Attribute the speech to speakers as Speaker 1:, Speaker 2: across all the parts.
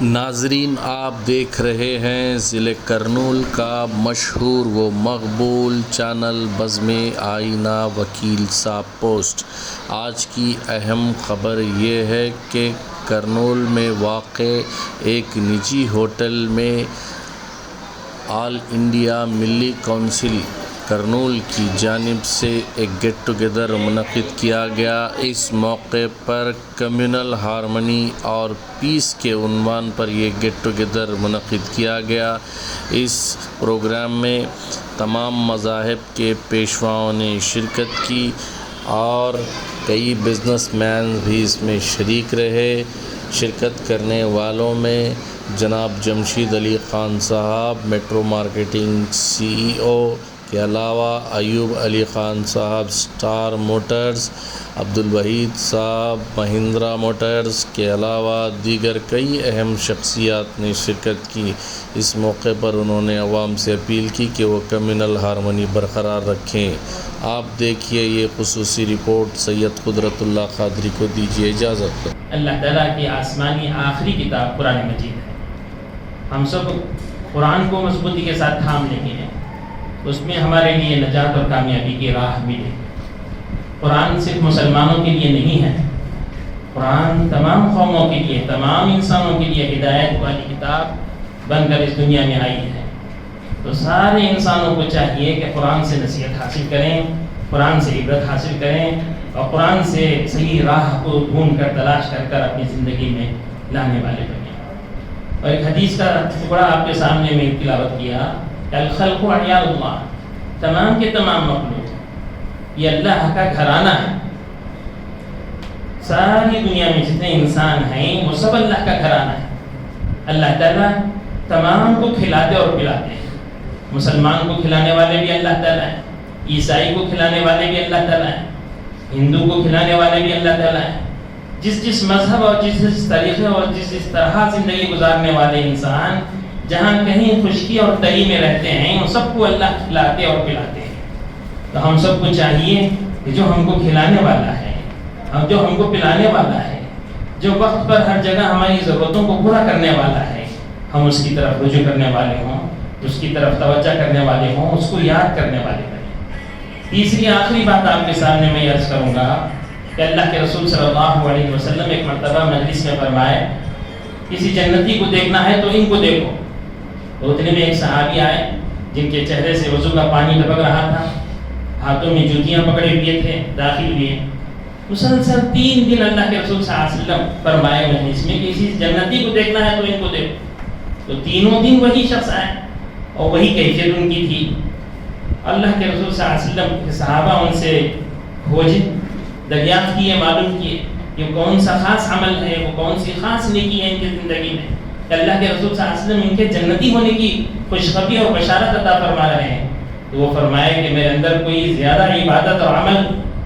Speaker 1: ناظرین، آپ دیکھ رہے ہیں ضلع کرنول کا مشہور و مقبول چینل بزم آئینہ وکیل صاحب پوسٹ۔ آج کی اہم خبر یہ ہے کہ کرنول میں واقع ایک نجی ہوٹل میں آل انڈیا ملی کونسل کرنول کی جانب سے ایک گیٹ ٹوگیدر منعقد کیا گیا۔ اس موقع پر کمیونل ہارمنی اور پیس کے عنوان پر یہ گیٹ ٹوگیدر منعقد کیا گیا۔ اس پروگرام میں تمام مذاہب کے پیشواؤں نے شرکت کی اور کئی بزنس مین بھی اس میں شریک رہے۔ شرکت کرنے والوں میں جناب جمشید علی خان صاحب، میٹرو مارکیٹنگ CEO کے علاوہ ایوب علی خان صاحب اسٹار موٹرز، عبدالوحید صاحب مہندرا موٹرز کے علاوہ دیگر کئی اہم شخصیات نے شرکت کی۔ اس موقع پر انہوں نے عوام سے اپیل کی کہ وہ کمیونل ہارمنی برقرار رکھیں۔ آپ دیکھیے یہ خصوصی رپورٹ۔ سید قدرت اللہ قادری کو دیجیے اجازت۔
Speaker 2: اللہ تعالیٰ کی آسمانی آخری کتاب قرآن مجید ہے۔ ہم سب قرآن کو مضبوطی کے ساتھ تھام لیں گے، اس میں ہمارے لیے نجات اور کامیابی کی راہ ملے۔ قرآن صرف مسلمانوں کے لیے نہیں ہے، قرآن تمام قوموں کے لیے، تمام انسانوں کے لیے ہدایت والی کتاب بن کر اس دنیا میں آئی ہے۔ تو سارے انسانوں کو چاہیے کہ قرآن سے نصیحت حاصل کریں، قرآن سے عبرت حاصل کریں اور قرآن سے صحیح راہ کو ڈھونڈ کر تلاش کر اپنی زندگی میں لانے والے بنیں۔ اور ایک حدیث کا ٹکڑا آپ کے سامنے میں تلاوت کیا کہ الخلق عیال اللہ، تمام کے تمام مخلوق یہ اللہ کا گھرانہ ہے۔ ساری دنیا میں جتنے انسان ہیں وہ سب اللہ کا گھرانہ ہے۔ اللہ تعالیٰ تمام کو کھلاتے اور پلاتے ہیں۔ مسلمان کو کھلانے والے بھی اللہ تعالیٰ ہیں، عیسائی کو کھلانے والے بھی اللہ تعالیٰ ہیں، ہندو کو کھلانے والے بھی اللہ تعالیٰ ہیں۔ جس مذہب اور جس طریقے اور جس طرح زندگی گزارنے والے انسان جہاں کہیں خشکی اور تری میں رہتے ہیں ان سب کو اللہ کھلاتے اور پلاتے ہیں۔ تو ہم سب کو چاہیے کہ جو ہم کو کھلانے والا ہے، جو ہم کو پلانے والا ہے، جو وقت پر ہر جگہ ہماری ضرورتوں کو پورا کرنے والا ہے، ہم اس کی طرف رجوع کرنے والے ہوں، اس کی طرف توجہ کرنے والے ہوں، اس کو یاد کرنے والے بنیں۔ تیسری آخری بات آپ کے سامنے میں عرض کروں گا کہ اللہ کے رسول صلی اللہ علیہ وسلم ایک مرتبہ مجلس میں فرمائے کسی جنتی کو دیکھنا ہے تو ان کو دیکھو۔ تو اتنے میں ایک صحابی آئے جن کے چہرے سے وضو کا پانی ٹپک رہا تھا، ہاتھوں میں جوتیاں پکڑے ہوئے تھے، داخل ہوئے۔ مسلسل 3 دن اللہ کے رسول صلی اللہ علیہ وسلم فرمائے مجلس میں کہ کسی جنتی کو دیکھنا ہے تو ان کو دیکھو۔ تو تینوں دن وہی شخص آئے اور وہی کیفیت ان کی تھی۔ اللہ کے رسول صلی اللہ علیہ وسلم کے صحابہ ان سے کھوجے، دریافت کیے، معلوم کیے کہ کون سا خاص عمل ہے، وہ کون سی خاص نیکی ہے ان کی زندگی میں کہ اللہ کے رسول صلی اللہ علیہ وسلم ان کے جنتی ہونے کی خوشخبری اور بشارت عطا فرما رہے ہیں۔ تو وہ فرمائے کہ میرے اندر کوئی زیادہ عبادت اور عمل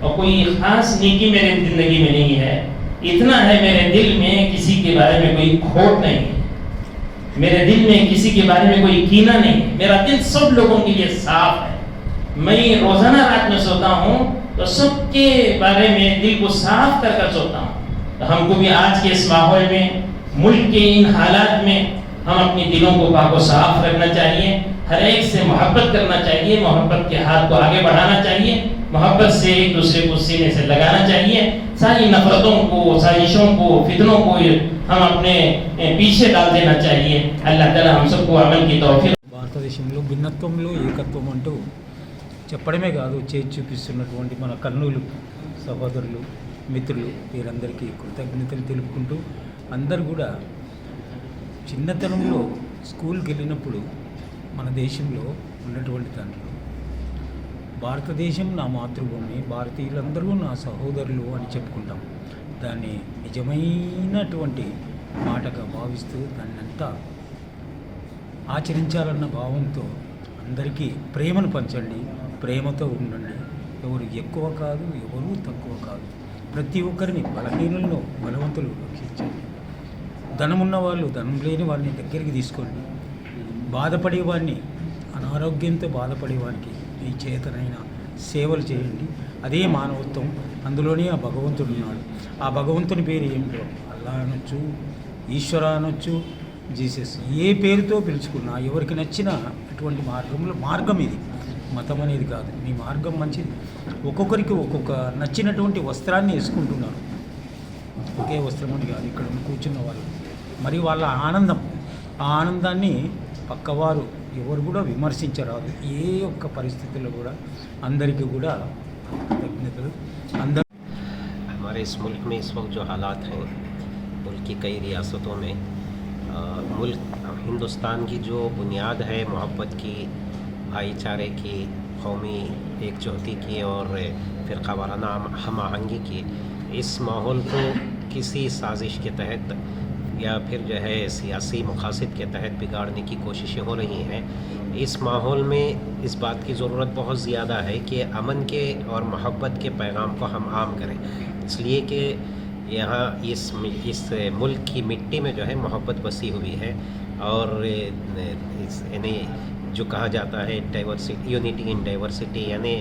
Speaker 2: اور کوئی خاص نیکی میرے زندگی میں نہیں ہے، اتنا ہے میرے دل میں کسی کے بارے میں کوئی کھوٹ نہیں ہے، میرے دل میں کسی کے بارے میں کوئی کینہ نہیں ہے، میرا دل سب لوگوں کے لیے صاف ہے۔ میں روزانہ رات میں سوتا ہوں تو سب کے بارے میں دل کو صاف کر کر سوتا ہوں۔ تو ہم کو بھی آج کے اس ماحول میں، ملک کے ان حالات میں ہم اپنی دلوں کو پاک و صاف رکھنا چاہیے، ہر ایک سے محبت کرنا چاہیے، محبت کے ہاتھ کو آگے بڑھانا چاہیے، محبت سے ایک دوسرے کو سینے سے لگانا چاہیے، ساری نفرتوں کو، سازشوں کو، فتنوں کو ہم اپنے پیچھے ڈال دینا چاہیے۔ اللہ تعالیٰ ہم سب کو عمل کی توفیق۔
Speaker 3: భారతదేశంలో భిన్నత్వంలో ఏకత్వం అంటూ చెప్పడమే కాదు చేసి చూపిస్తున్నటువంటి మన కర్నూలు సహోదరులు, మిత్రులు వీరందరికీ కృతజ్ఞతలు తెలుపుకుంటూ, అందరూ కూడా చిన్నతనంలో స్కూల్కి వెళ్ళినప్పుడు మన దేశంలో ఉన్నటువంటి దాంట్లో భారతదేశం నా మాతృభూమి, భారతీయులందరూ నా సహోదరులు అని చెప్పుకుంటాం. దాన్ని నిజమైనటువంటి మాటగా భావిస్తూ దాన్ని అంతా ఆచరించాలన్న భావంతో అందరికీ ప్రేమను పంచండి, ప్రేమతో ఉండండి. ఎవరు ఎక్కువ కాదు, ఎవరు తక్కువ కాదు. ప్రతి ఒక్కరిని బలహీనులను బలవంతులు రక్షించండి. ధనమున్న వాళ్ళు ధనం లేని వారిని దగ్గరికి తీసుకోండి. బాధపడేవాడిని, అనారోగ్యంతో బాధపడేవానికి ఈ చేతనైన సేవలు చేయండి. అదే మానవత్వం. అందులోనే ఆ భగవంతుడు ఉన్నాడు. ఆ భగవంతుని పేరు ఏమిటో అల్లా అనొచ్చు, ఈశ్వర అనొచ్చు, జీసస్, ఏ పేరుతో పిలుచుకున్నా ఎవరికి నచ్చిన అటువంటి మార్గం ఇది. మతం అనేది కాదు, మీ మార్గం మంచిది. ఒక్కొక్కరికి ఒక్కొక్క నచ్చినటువంటి వస్త్రాన్ని వేసుకుంటున్నారు. ఒకే వస్త్రం అని కాదు, ఇక్కడ కూర్చున్న వాళ్ళు మరి వాళ్ళ ఆనందం, ఆ ఆనందాన్ని పక్కవారు ఎవరు కూడా విమర్శించరాదు. ఏ ఒక్క పరిస్థితుల్లో కూడా అందరికీ కూడా కృతజ్ఞతలు. అందరూ
Speaker 4: हमारे इस मुल्क में इस वक्त जो हालात हैं मुल्क की कई रियासतों में, मुल्क हिंदुस्तान की जो बुनियाद है मोहब्बत की, भाईचारे की, कौमी एकजुहती की और फ़िरक़ा वाराना हम आहंगी की, इस माहौल को किसी साजिश के तहत या फिर जो है सियासी मकासद के तहत बिगाड़ने की कोशिशें हो रही हैं। इस माहौल में इस बात की ज़रूरत बहुत ज़्यादा है कि अमन के और मोहब्बत के पैगाम को हम आम करें, इसलिए कि यहाँ इस मुल्क की मिट्टी में जो है मोहब्बत बसी हुई है और यानी जो कहा जाता है डाइवर्सिटी, यूनिटी इन डाइवर्सिटी, यानी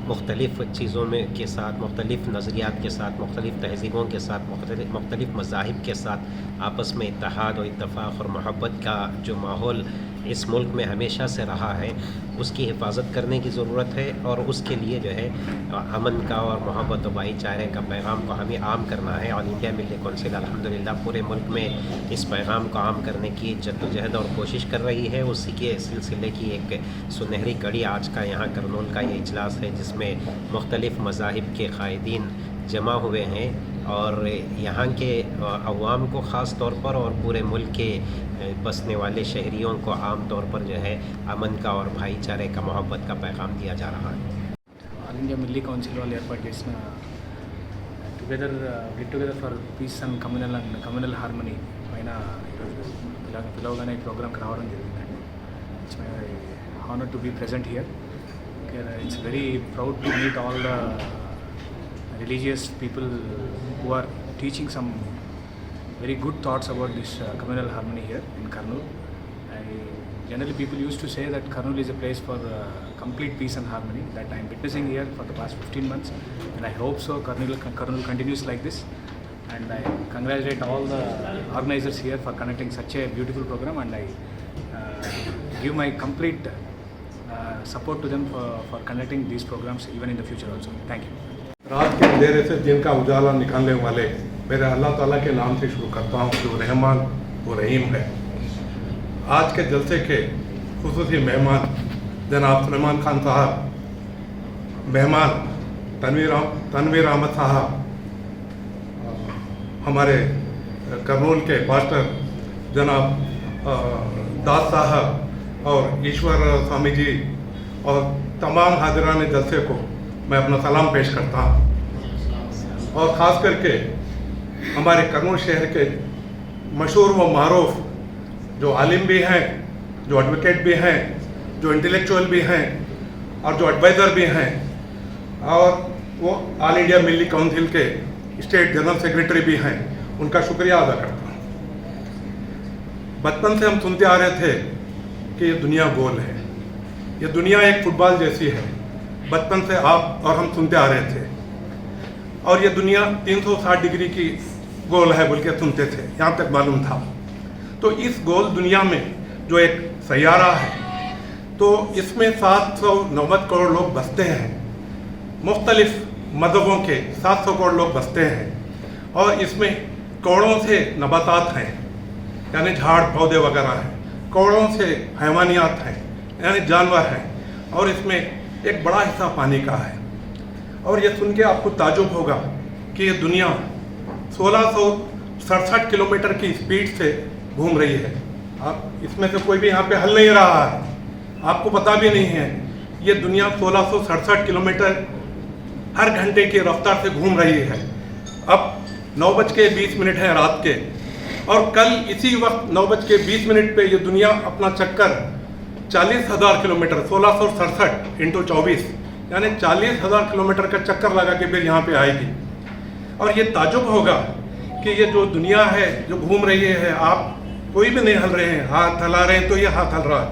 Speaker 4: मुख्तलिफ़ चीज़ों में के साथ, मुख्तलिफ़ नज़रियात के साथ, मुख्तलिफ़ तहज़ीबों के साथ, मुख्तलिफ़ मज़ाहिब के साथ आपस में इत्तेहाद और इत्तफ़ाक़ और मोहब्बत का जो माहौल इस मुल्क में हमेशा से रहा है उसकी हिफाजत करने की ज़रूरत है और उसके लिए जो है अमन का और मोहब्बत और भाईचारे का पैगाम को हमें आम करना है। ऑल इंडिया मिल्ली कौंसिल अल्हम्दुलिल्लाह पूरे मुल्क में इस पैगाम को आम करने की जद्दोजहद और कोशिश कर रही है। उसी के सिलसिले की एक सुनहरी कड़ी आज का यहाँ करनूल का ये इजलास है, जिसमें मुख्तलिफ़ मज़ाहिब के क़ायदीन जमा हुए हैं और यहाँ के अवाम को ख़ास तौर पर और पूरे मुल्क के बसने वाले शहरियों को आम तौर पर जो है अमन का और भाईचारे का, मोहब्बत का पैगाम दिया जा रहा है।
Speaker 5: ఆల్ ఇండియా మిల్లీ కౌన్సిల్ వాళ్ళు ఏర్పాటు చేసిన get together for peace and communal harmony పైన ఈరోజు పిలవగానే ఈ ప్రోగ్రామ్కి రావడం జరిగిందండి. It's my honour to be present here. It's very proud to meet all the religious people who are teaching some very good thoughts about this communal harmony here in Kurnool. Generally people used to say that Kurnool is a place for complete peace and harmony, that I am witnessing here for the past 15 months, and I hope so Kurnool continues like this. And I congratulate all the organizers here for conducting such a beautiful program, and I give my complete support to them for conducting these programs even in the future also. Thank you.
Speaker 6: रात के अंधेरे से दिन का उजाला निकालने वाले मेरे अल्लाह ताला के नाम से शुरू करता हूँ, जो रहमान वो रहीम है। आज के जलसे के खुसूसी मेहमान जनाब सलमान खान साहब, मेहमान तनवीर अहमद साहब, हमारे करनूल के पास्टर जनाब दास साहब और ईश्वर स्वामी जी और तमाम हाजिरान जलसे को मैं अपना सलाम पेश करता हूँ। और ख़ास करके हमारे करनूल शहर के मशहूर व मारूफ जो आलिम भी हैं, जो एडवोकेट भी हैं, जो इंटेलेक्चुअल भी हैं और जो एडवाइज़र भी हैं, और वो ऑल इंडिया मिल्ली काउंसिल के स्टेट जनरल सेक्रेटरी भी हैं, उनका शुक्रिया अदा करता हूँ। बचपन से हम सुनते आ रहे थे कि ये दुनिया गोल है, ये दुनिया एक फुटबॉल जैसी है। बचपन से आप और हम सुनते आ रहे थे, और ये दुनिया 360 डिग्री की गोल है बोल के सुनते थे, यहाँ तक मालूम था। तो इस गोल दुनिया में जो एक सैयारा है, तो इसमें 790 करोड़ लोग बसते हैं, मुख्तलिफ मज़हबों के 700 करोड़ लोग बसते हैं, और इसमें करोड़ों से नबातात हैं, यानी झाड़ पौधे वगैरह हैं, करोड़ों से हैवानियात हैं, यानी जानवर हैं, और इसमें एक बड़ा हिस्सा पानी का है। और ये सुन के आपको ताजुब होगा कि ये दुनिया 1667 किलोमीटर की स्पीड से घूम रही है। आप इसमें से कोई भी यहाँ पे हल नहीं रहा है, आपको पता भी नहीं है। ये दुनिया 1667 किलोमीटर हर घंटे की रफ्तार से घूम रही है। अब 9:20 है रात के, और कल इसी वक्त 9:20 पे ये दुनिया अपना चक्कर 40,000 किलोमीटर 1667 × 24 यानी 40,000 किलोमीटर का चक्कर लगा के फिर यहाँ पे आएगी। और ये ताजुब होगा कि ये जो दुनिया है जो घूम रही है, आप कोई भी नहीं हल रहे हैं, हाथ हिला रहे हैं तो ये हाथ हल रहा है,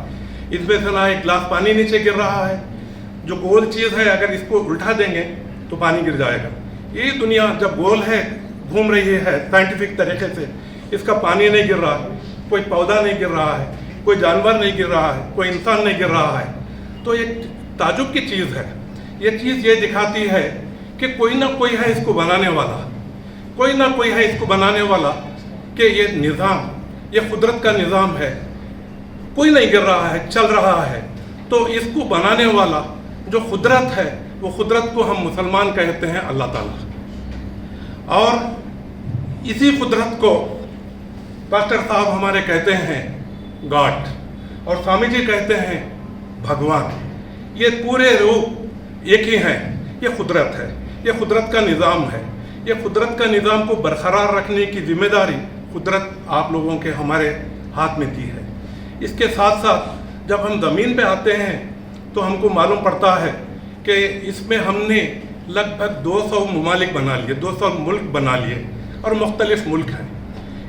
Speaker 6: इसमें से ना एक गिलास पानी नीचे गिर रहा है। जो गोल चीज़ है अगर इसको उल्टा देंगे तो पानी गिर जाएगा। ये दुनिया जब गोल है, घूम रही है साइंटिफिक तरीके से, इसका पानी नहीं गिर रहा है, कोई पौधा नहीं गिर रहा है, कोई जानवर नहीं गिर रहा है, कोई इंसान नहीं गिर रहा है, तो ये ताजुब की चीज़ है। ये चीज़ ये दिखाती है कि कोई ना कोई है इसको बनाने वाला, कोई ना कोई है इसको बनाने वाला, कि ये निज़ाम, ये कुदरत का निज़ाम है, कोई नहीं गिर रहा है, चल रहा है। तो इसको बनाने वाला जो कुदरत है, वो कुदरत को हम मुसलमान कहते हैं अल्लाह ताला। और इसी कुदरत को पास्टर साहब हमारे कहते हैं गॉड, और स्वामी जी कहते हैं भगवान। ये पूरे रूप एक ही हैं, ये कुदरत है, ये कुदरत का निज़ाम है। ये कुदरत का निज़ाम को बरकरार रखने की जिम्मेदारी कुदरत आप लोगों के हमारे हाथ में दी है। इसके साथ साथ जब हम ज़मीन पे आते हैं तो हमको मालूम पड़ता है कि इसमें हमने लगभग 200 ममालिक बना लिए, 200 मुल्क बना लिए, और मुख्तलिफ मुल्क हैं।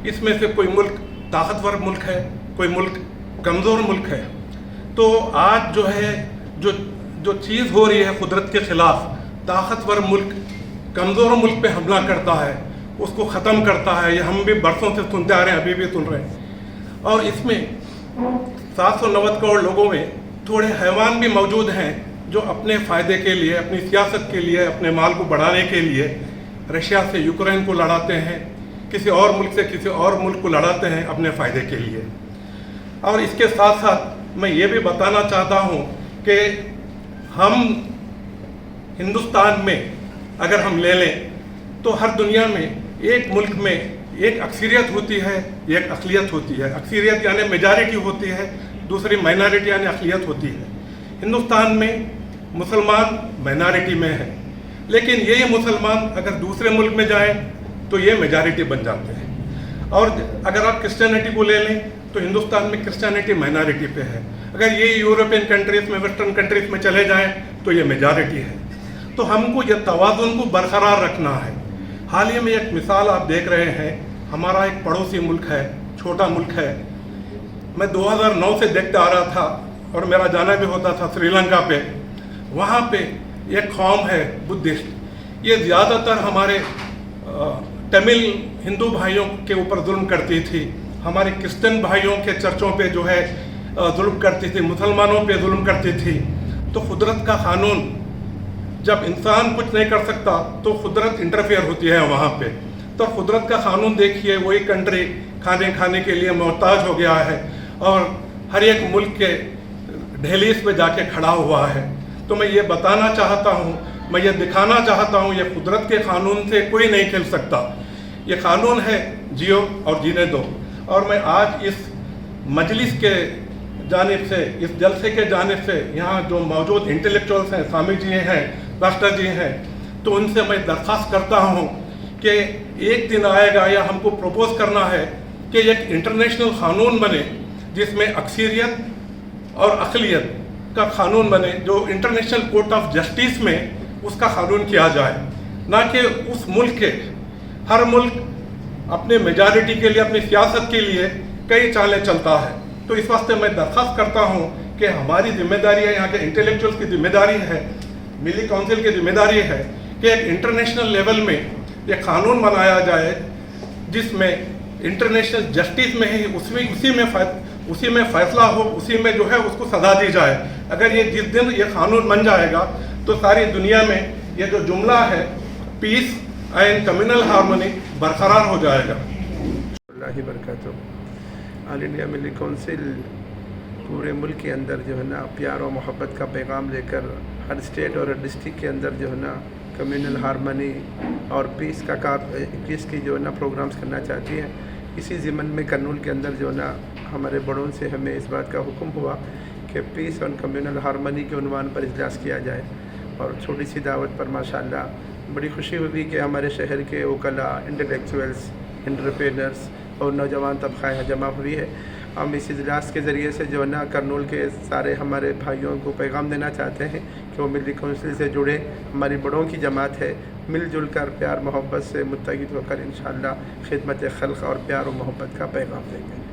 Speaker 6: इसमें से कोई मुल्क ताकतवर मुल्क है, कोई मुल्क कमज़ोर मुल्क है। तो आज जो है जो चीज़ हो रही है कुदरत के ख़िलाफ़, ताकतवर मुल्क कमज़ोर मुल्क पे हमला करता है, उसको ख़त्म करता है। ये हम भी बरसों से सुनते आ रहे हैं, अभी भी सुन रहे हैं। और इसमें 790 करोड़ लोगों में थोड़े हैवान भी मौजूद हैं जो अपने फ़ायदे के लिए, अपनी सियासत के लिए, अपने माल को बढ़ाने के लिए रशिया से यूक्रेन को लड़ाते हैं, किसी और मुल्क से किसी और मुल्क को लड़ाते हैं अपने फ़ायदे के लिए। और इसके साथ साथ मैं ये भी बताना चाहता हूँ कि हम हिंदुस्तान में अगर हम ले लें तो हर दुनिया में एक मुल्क में एक अक्सरियत होती है, एक अक़लियत होती है। अक्सरियत यानी मेजॉरिटी होती है, दूसरी माइनॉरिटी यानी अक़लियत होती है। हिंदुस्तान में मुसलमान माइनॉरिटी में है, लेकिन यही मुसलमान अगर दूसरे मुल्क में जाएं तो ये मेजॉरिटी बन जाते हैं। और अगर आप क्रिश्चियनिटी को ले लें तो हिंदुस्तान में क्रिश्चियनिटी माइनॉरिटी पे है। अगर ये यूरोपियन कंट्रीज़ में, वेस्टर्न कंट्रीज़ में चले जाएं तो ये मेजॉरिटी है। तो हमको ये तवाज़ुन को बरकरार रखना है। हाल ही में एक मिसाल आप देख रहे हैं, हमारा एक पड़ोसी मुल्क है, छोटा मुल्क है। मैं 2009 से देखता आ रहा था और मेरा जाना भी होता था श्रीलंका पे। वहाँ पे एक कौम है बुद्धिस्ट, ये ज़्यादातर हमारे तमिल हिंदू भाइयों के ऊपर जुल्म करती थी, हमारे क्रिश्चियन भाइयों के चर्चों पे जो है जुल्म करती थी, मुसलमानों पे जुल्म करती थी। तो कुदरत का कानून, जब इंसान कुछ नहीं कर सकता तो कुदरत इंटरफेयर होती है वहाँ पे। तो कुदरत का कानून देखिए, वही कंट्री खाने के लिए मोहताज हो गया है और हर एक मुल्क के दहलीज पे जाके खड़ा हुआ है। तो मैं ये बताना चाहता हूँ, मैं ये दिखाना चाहता हूँ, ये कुदरत के कानून से कोई नहीं खेल सकता। ये कानून है जियो और जीने दो। और मैं आज इस मजलिस के जानिब से, इस जलसे के जानिब से, यहाँ जो मौजूद इंटेलेक्चुअल्स हैं, स्वामी जी हैं, पास्टर जी हैं, तो उनसे मैं दरख्वास्त करता हूँ कि एक दिन आएगा या हमको प्रपोज करना है कि एक इंटरनेशनल कानून बने जिसमें अक्सरियत और अक़लियत का कानून बने, जो इंटरनेशनल कोर्ट ऑफ जस्टिस में उसका कानून किया जाए, ना कि उस मुल्क के हर मुल्क अपने मेजॉरिटी के लिए, अपनी सियासत के लिए कई चालें चलता है। तो इस वास्ते मैं दरख्वास्त करता हूँ कि हमारी जिम्मेदारी है, यहाँ के इंटेलेक्चुअल्स की जिम्मेदारी है, मिली काउंसिल की जिम्मेदारी है कि एक इंटरनेशनल लेवल में एक कानून बनाया जाए जिसमें इंटरनेशनल जस्टिस में ही उसी में फैसला हो, उसी में जो है उसको सजा दी जाए। अगर ये जिस दिन ये कानून बन जाएगा तो सारी दुनिया में ये जो जुमला है पीस एंड कम्युनल हार्मनी बरकरार हो जाएगा।
Speaker 7: ऑल इंडिया मिली काउंसिल पूरे मुल्क के अंदर जो है ना प्यार और मोहब्बत का पैगाम लेकर हर स्टेट और डिस्ट्रिक्ट के अंदर जो है ना कम्युनल हार्मनी और पीस की जो है ना प्रोग्राम्स करना चाहती है। इसी ज़िमन में कर्नूल के अंदर जो है ना हमारे बड़ों से हमें इस बात का हुक्म हुआ कि पीस और कम्युनल हार्मनी के उन्वान पर इजलास किया जाए। और छोटी सी दावत पर माशाल्लाह बड़ी खुशी हुई कि हमारे शहर के वकला, इंटेलेक्चुअल्स, एंटरप्रेन्योर्स और नौजवान तबका यहाँ जमा हुई है। हम इस इजलास के ज़रिए से जो है ना कर्नूल के सारे हमारे भाइयों को पैगाम देना चाहते हैं कि वो मिली काउंसिल से जुड़े। हमारी बड़ों की जमात है, मिलजुल कर प्यार मोहब्बत से मुत्तहिद होकर इंशाअल्लाह खिदमत खल्क़ और प्यार और मोहब्बत का पैगाम देंगे।